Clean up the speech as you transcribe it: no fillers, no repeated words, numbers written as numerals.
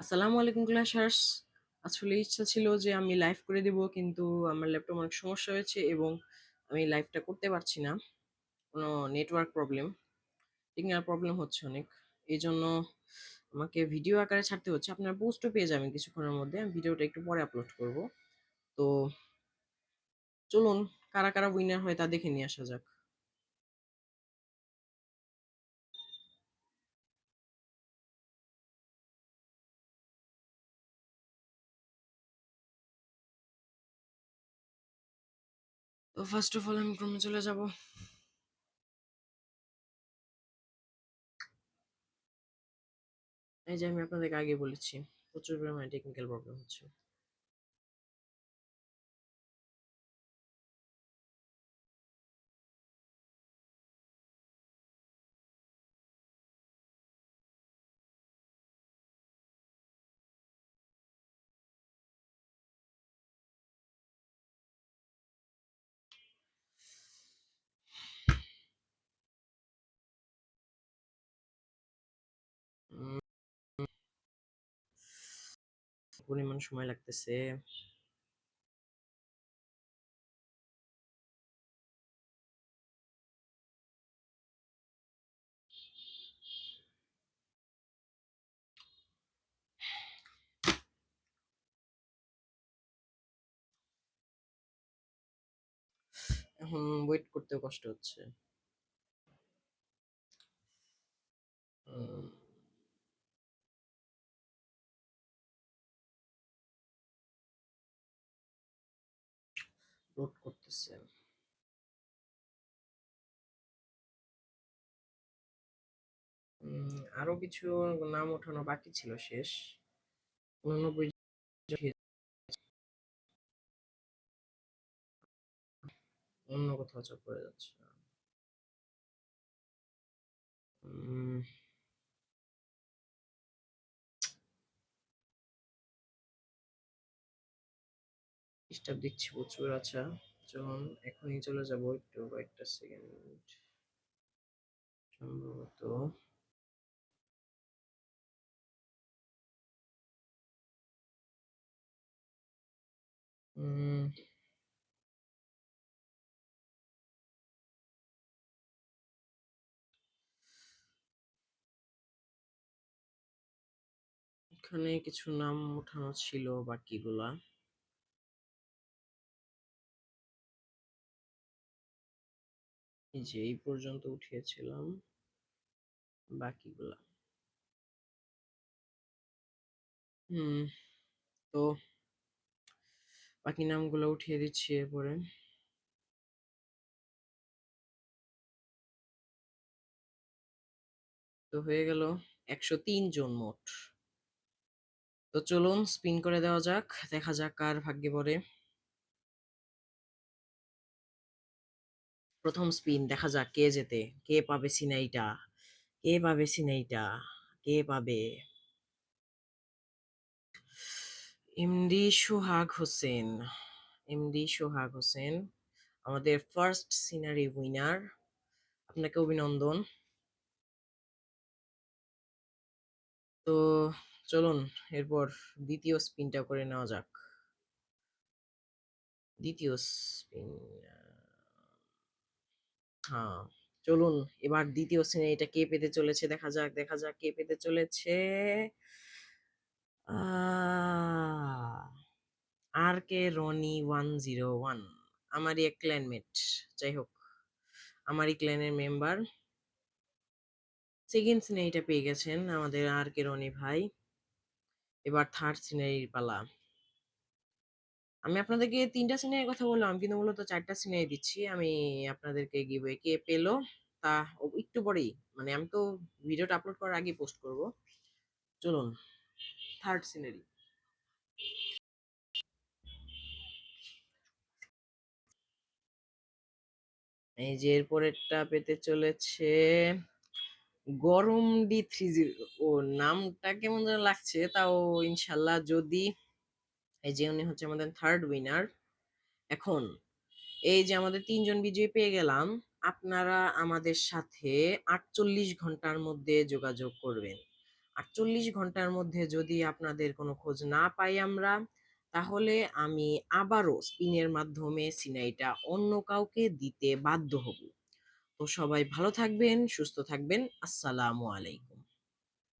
আসসালামু আলাইকুম ক্লাশার্স। আসলে ইচ্ছা ছিল যে আমি লাইভ করে দিব, কিন্তু আমার ল্যাপটপ অনেক সমস্যা হয়েছে এবং আমি লাইভটা করতে পারছি না। কোনো নেটওয়ার্ক প্রবলেম, সিগন্যাল প্রবলেম হচ্ছে অনেক। এই জন্য আমাকে ভিডিও আকারে ছাড়তে হচ্ছে। আপনার পোস্টও পেয়ে যাবেন কিছুক্ষণের মধ্যে। আমি ভিডিওটা একটু পরে আপলোড করব। তো চলুন, কারা কারা উইনার হয় তা দেখে নিয়ে আসা যাক। তো ফার্স্ট অফ অল আমি ক্রমে চলে যাব। এই যে আমি আপনাদেরকে আগে বলেছি, প্রচুর পরিমাণে টেকনিক্যাল প্রবলেম হচ্ছে। উম, পরিমাণ সময় লাগতেছে। এখন ওয়েট করতেও কষ্ট হচ্ছে। উম, লোড করতেছে। আরো কিছু নাম ওঠানো বাকি ছিল, শেষ 89 অন্য কোথাও চাপ পড়ে যাচ্ছে। উম, ডিস্টার্ব দিচ্ছি প্রচুর। আচ্ছা চলুন, এখনই চলে যাব, একটু কয়েকটা সেকেন্ড সম্ভবত। উম, এখানে কিছু নাম ওঠানো ছিল বাকিগুলা। এই যে এই পর্যন্ত উঠিয়েছিলাম বাকিগুলা। হুম তো বাকি নামগুলো উঠিয়ে দিচ্ছি এরপরে। তো হয়ে গেল 103 জন মোট। তো চলুন স্পিন করে দেওয়া যাক, দেখা যাক কার ভাগ্যে পড়ে। প্রথম স্পিন, দেখা যাক কে জেতে, কে পাবে সিনাইটা, কে পাবে সিনাইটা, কে পাবে। এমডি সোহাগ হোসেন। এমডি সোহাগ হোসেন আমাদের ফার্স্ট সিনারি উইনার। আপনাকে অভিনন্দন। তো চলুন এরপর দ্বিতীয় স্পিনটা করে নেওয়া যাক। দ্বিতীয় স্পিন, হ্যাঁ চলুন, এবার দ্বিতীয় সিনারিটা কে পেতে চলেছে দেখা যাক, দেখা যাক কে পেতে চলেছে। আর কে রনি 101, আমারই এক ক্ল্যানমেট। যাই হোক, আমারই ক্ল্যানের মেম্বার। সেকেন্ড সিনারিটা পেয়ে গেছেন আমাদের আর কে রনি ভাই। এবার থার্ড সিনারির পালা। আমি আপনাদেরকে তিনটা সিনারির কথা বললাম, কিন্তু মূলত চারটা সিনারি দিচ্ছি আমি আপনাদেরকে। গিভওয়ে কে পেলো তা একটু পরেই, মানে আমি তো ভিডিওটা আপলোড করার আগে পোস্ট করব। চলুন থার্ড সিনারি। এই যে এরপরেরটা পেতে চলেছে গরম D30। ও, নামটা কেমন যেন লাগছে, তাও ইনশাল্লাহ যদি। এই যে উনি হচ্ছে আমাদের থার্ড উইনার। এখন এই যে আমাদের তিনজন বিজয়ী পেয়ে গেলাম। আপনারা আমাদের সাথে 48 ঘন্টার মধ্যে যোগাযোগ করবেন। ৪৮ ঘন্টার মধ্যে যদি আপনাদের কোনো খোঁজ না পাই আমরা, তাহলে আমি আবারও স্পিনের মাধ্যমে সিনাইটা অন্য কাউকে দিতে বাধ্য হব। তো সবাই ভালো থাকবেন, সুস্থ থাকবেন। আসসালামু আলাইকুম।